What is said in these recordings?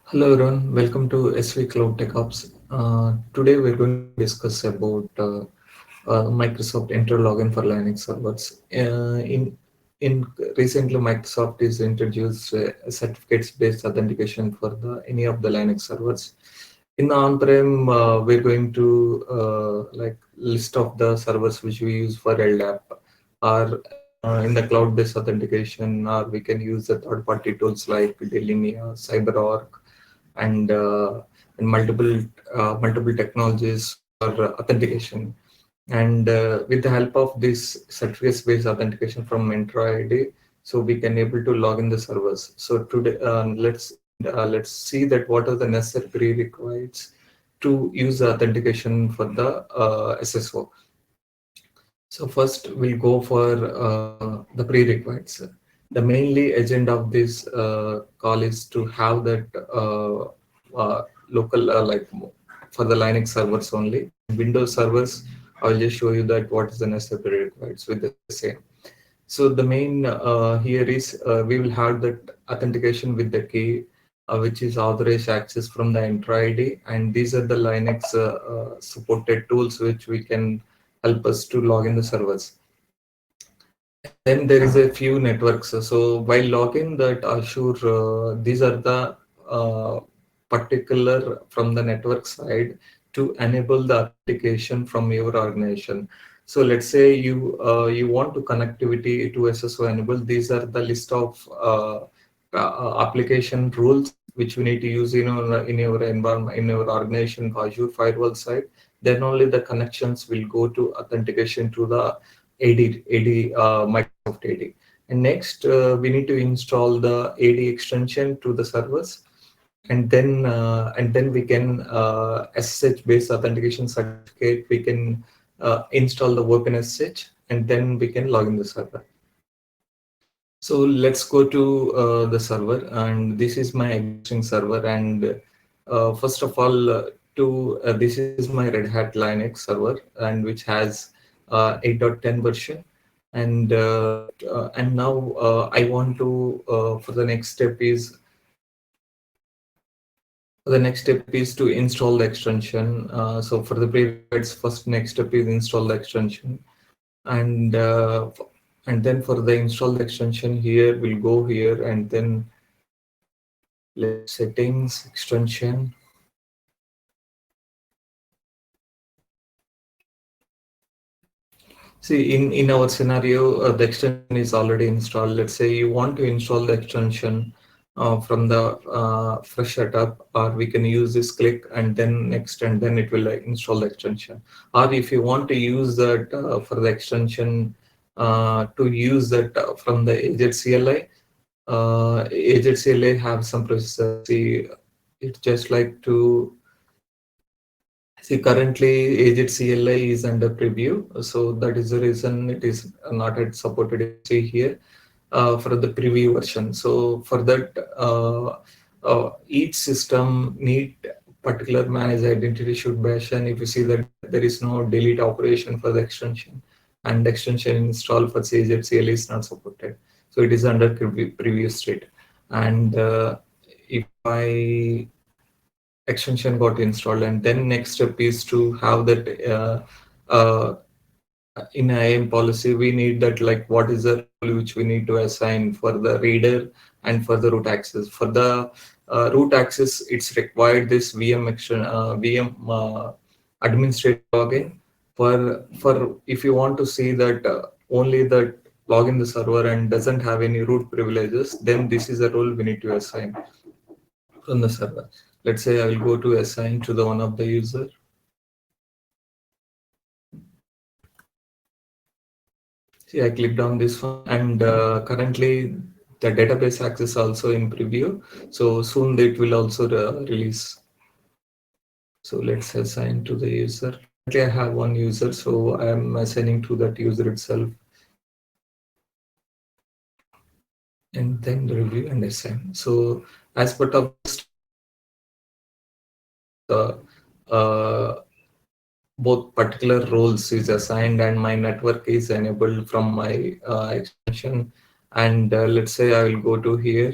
Hello everyone, welcome to SV Cloud Tech Ops. Today we're going to discuss about Microsoft Entra login for Linux servers. In recently, Microsoft is introduced certificates-based authentication for any of the Linux servers. In the on-prem, we're going to like list of the servers which we use for LDAP, or in the cloud-based authentication, or we can use the third-party tools like Delinea, CyberArk, and multiple technologies for authentication. And with the help of this certificates-based authentication from Entra ID, so we can able to log in the servers. So today, let's see that what are the necessary prerequisites to use the authentication for the SSO. So first we'll go for the prerequisites. The mainly agenda of this call is to have that local like for the Linux servers only. Windows servers, I'll just show you that what is the necessary prerequisites with the same. So the main here is we will have that authentication with the key, which is authorized access from the Entra ID, and these are the Linux supported tools which we can help us to log in the servers. And then there is a few networks. So while logging that Azure, these are the particular from the network side to enable the authentication from your organization. So let's say you want to connectivity to SSO enable. These are the list of application rules which we need to use in your environment, in your organization Azure firewall side. Then only the connections will go to authentication to the AD, Microsoft AD. And next, we need to install the AD extension to the servers, and then we can SSH based authentication certificate. We can install the OpenSSH, and then we can log in the server. So let's go to the server, and this is my existing server. And first of all, this is my Red Hat Linux server, and which has 8.10 version. And now I want to for the next step is to install the extension. So for the prerequisites, first next step is install the extension, and then for the install the extension, here we'll go here, and then settings extension. See, in our scenario, the extension is already installed. Let's say you want to install the extension from the fresh setup, or we can use this click and then next, and then it will install the extension. Or if you want to use that for the extension, to use that from the Agent CLI, Agent CLI have some processes. See, it's just like to see, currently Agent CLI is under preview, so that is the reason it is not yet supported. See here for the preview version. So for that, each system need particular managed identity should Bastion. If you see that there is no delete operation for the extension, and extension install for Agent CLI is not supported, so it is under preview state. And if I extension got installed, and then next step is to have that uh, in IAM policy, we need that like what is the role which we need to assign for the reader and for the root access. For the root access, it's required this VM administrator login. For if you want to see that only that login the server and doesn't have any root privileges, then this is a role we need to assign from the server. Let's say I will go to assign to the one of the user. See, I clicked on this one, and currently the database access also in preview. So soon it will also release. So let's assign to the user. Currently I have one user, so I am assigning to that user itself, and then review and assign. So as part of the both particular roles is assigned, and my network is enabled from my extension. And let's say I will go to here,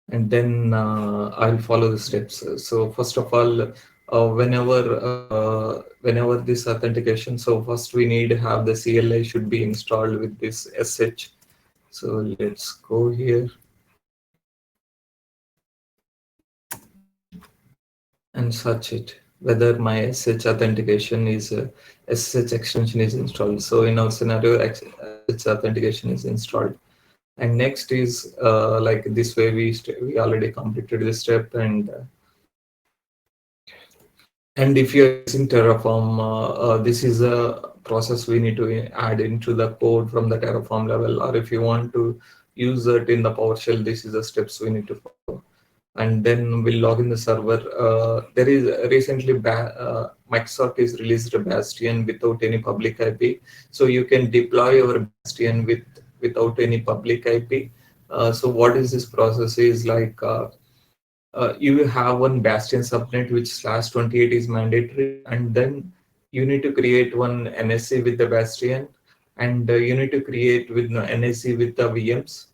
and then I'll follow the steps. So first of all, whenever this authentication, so first we need to have the CLI should be installed with this SH. So let's go here and search it whether my SH authentication is SSH extension is installed. So in our scenario, SSH authentication is installed. And next is like this way we already completed this step, and if you're using Terraform, this is a process we need to add into the code from the Terraform level, or if you want to use it in the PowerShell, this is the steps we need to follow. And then we'll log in the server. There is recently Microsoft is released a Bastion without any public IP, so you can deploy your Bastion without any public IP. So what is this process is like? You have one Bastion subnet which /28 is mandatory, and then you need to create one NSC with the Bastion, and you need to create with the NSC with the VMs.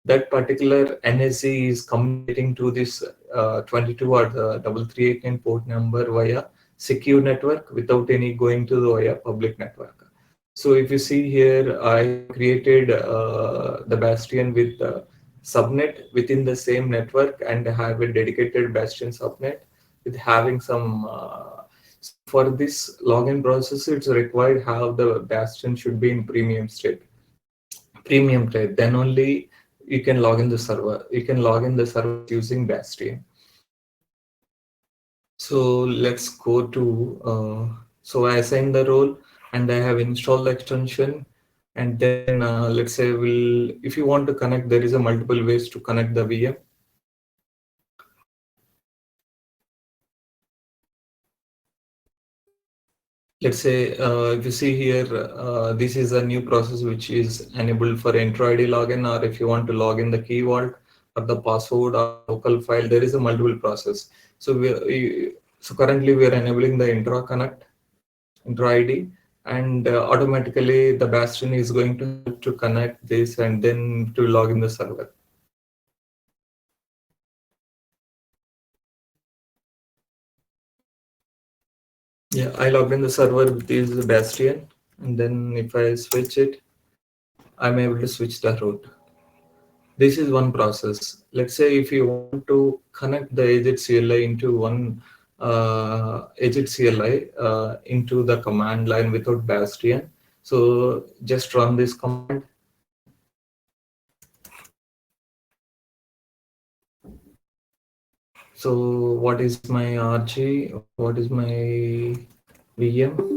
That particular NSC is communicating to this 22 or the 3389 port number via secure network without any going to the via public network. So if you see here, I created the Bastion with subnet within the same network and have a dedicated Bastion subnet with having some. For this login process, it's required have the Bastion should be in premium state. Then only you can log in the server. You can log in the server using Bastion. So let's go to, so I assigned the role and I have installed the extension. And then let's say if you want to connect, there is a multiple ways to connect the VM. Let's say if you see here, this is a new process which is enabled for Entra ID login, or if you want to log in the key vault or the password or local file, there is a multiple process. So so currently we are enabling the Entra ID, and automatically the Bastion is going to connect this and then to log in the server. Yeah, I logged in the server with this Bastion, and then if I switch it, I'm able to switch the route. This is one process. Let's say if you want to connect the agent CLI into one agent CLI into the command line without Bastion. So just run this command. So what is my RG? What is my VM?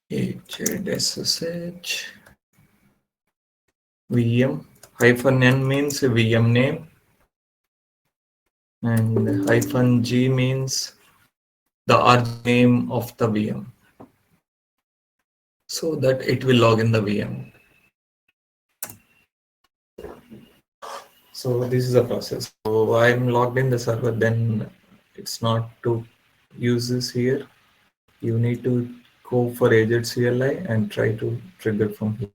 Agent SSH VM -n means VM name, and -g means the RG name of the VM, so that it will log in the VM. So this is the process. So I'm logged in the server, then it's not to use this here. You need to go for agent CLI and try to trigger from here.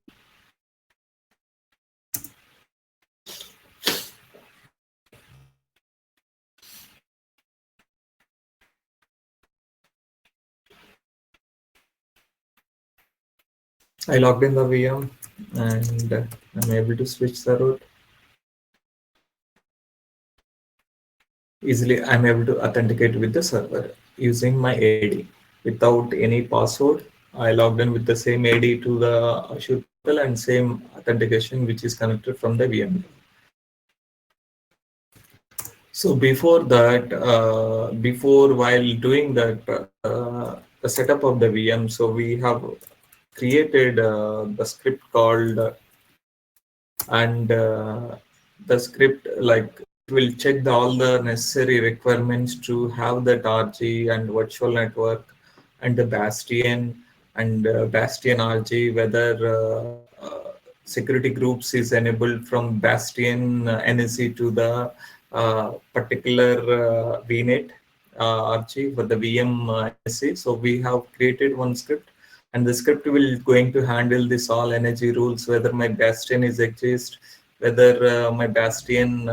I logged in the VM and I'm able to switch the route. Easily, I'm able to authenticate with the server using my ID without any password. I logged in with the same ID to the Azure portal and same authentication which is connected from the VM. So before that, before while doing that, the setup of the VM, so we have created the script called and the script like will check all the necessary requirements to have that RG and virtual network and the Bastion and Bastion RG, whether security groups is enabled from Bastion NSE to the particular VNet RG for the VM NSE. So we have created one script, and the script will going to handle this all energy rules, whether my Bastion is exist, whether my Bastion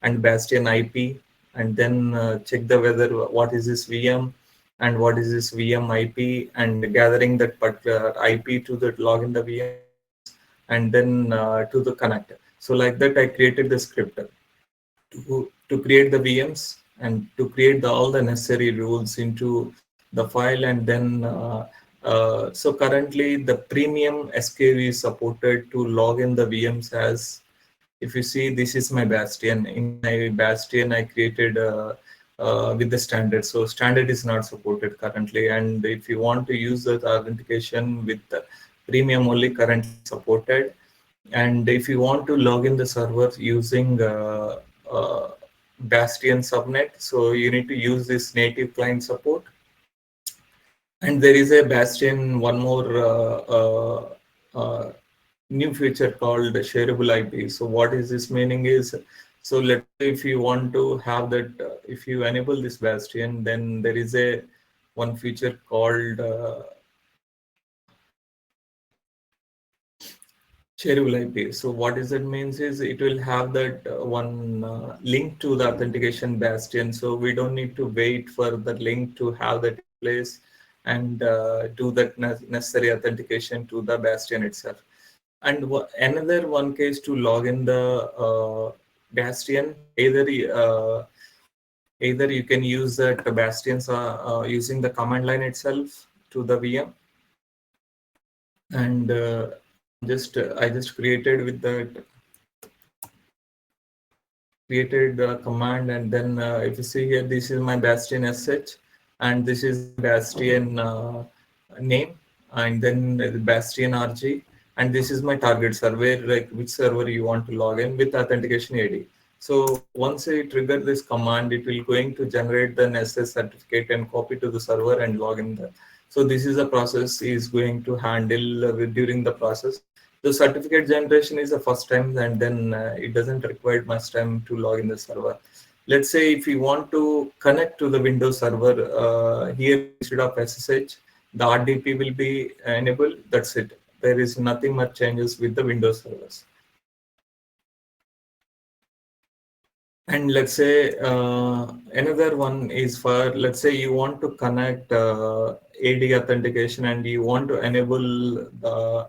and Bastion IP, and then check the whether what is this VM and what is this VM IP, and gathering that particular IP to the login the VMs, and then to the connector. So like that, I created the script to create the VMs and to create all the necessary rules into the file, and then so currently the premium SKU is supported to log in the VMs as, if you see, this is my Bastion. In my Bastion, I created with the standard. So standard is not supported currently. And if you want to use that authentication with the premium only currently supported. And if you want to log in the server using uh, Bastion subnet, so you need to use this native client support. And there is a Bastion, one more new feature called shareable IP. So what is this meaning is, so let's say if you want to have that, if you enable this Bastion, then there is a one feature called shareable IP. So what is that means is it will have that one link to the authentication Bastion. So we don't need to wait for the link to have that in place and do that necessary authentication to the Bastion itself. And another one case to log in the Bastion, either you can use that Bastions using the command line itself to the VM, and I just created with that created a command, and then if you see here, this is my Bastion sh, and this is Bastion name, and then the Bastion RG, and this is my target server, like which server you want to log in with authentication ID. So once I trigger this command, it will going to generate the necessary certificate and copy to the server and log in there. So this is a process is going to handle during the process. The certificate generation is the first time, and then it doesn't require much time to log in the server. Let's say if you want to connect to the Windows server, here instead of SSH, the RDP will be enabled. That's it. There is nothing much changes with the Windows servers. And let's say another one is for, let's say you want to connect AD authentication and you want to enable the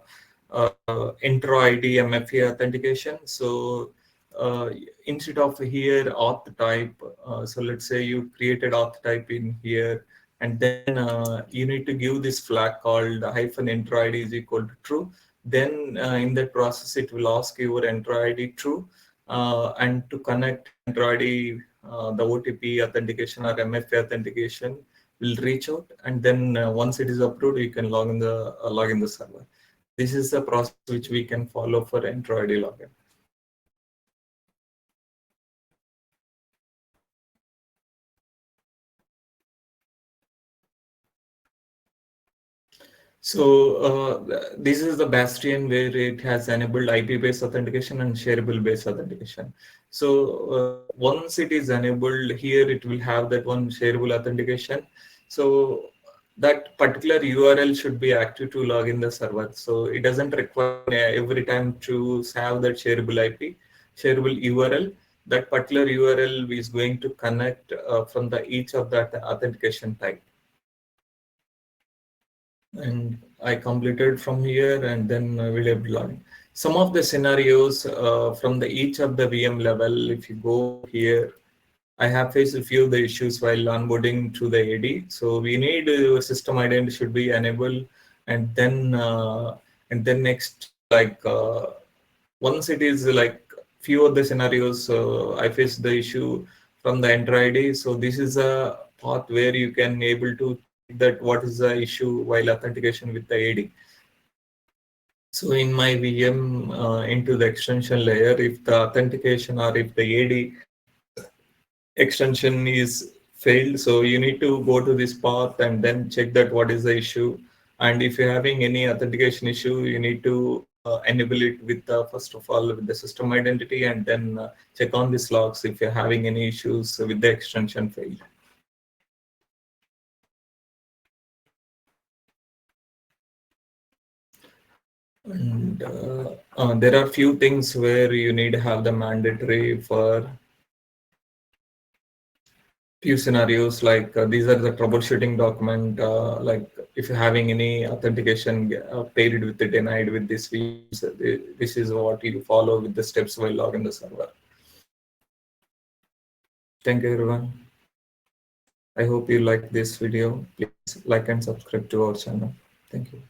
Entra ID MFA authentication. So instead of here auth type, so let's say you created auth type in here, and then you need to give this flag called -Entra ID is equal to true. Then in that process, it will ask your Entra ID true. And to connect Entra ID, the OTP authentication or MFA authentication will reach out, and then once it is approved, you can log in the server. This is the process which we can follow for Entra ID login. So this is the Bastion where it has enabled IP-based authentication and shareable-based authentication. So once it is enabled here, it will have that one shareable authentication. So that particular URL should be active to log in the server. So it doesn't require every time to have that shareable IP, shareable URL. That particular URL is going to connect from the each of that authentication type. And I completed from here, and then we'll able to login. Some of the scenarios from the each of the VM level, if you go here, I have faced a few of the issues while onboarding to the AD. So we need system identity should be enabled, and then next, like once it is like few of the scenarios, I faced the issue from the Entra ID. So this is a path where you can able to check that what is the issue while authentication with the AD. So in my VM into the extension layer, if the authentication or if the AD extension is failed, so you need to go to this path and then check that what is the issue. And if you're having any authentication issue, you need to enable it with first of all with the system identity, and then check on these logs if you're having any issues with the extension failed. And there are few things where you need to have the mandatory for few scenarios, like these are the troubleshooting document, like if you're having any authentication paired with the denied with this VMs, this is what you follow with the steps while logging the server. Thank you everyone. I hope you like this video. Please like and subscribe to our channel. Thank you.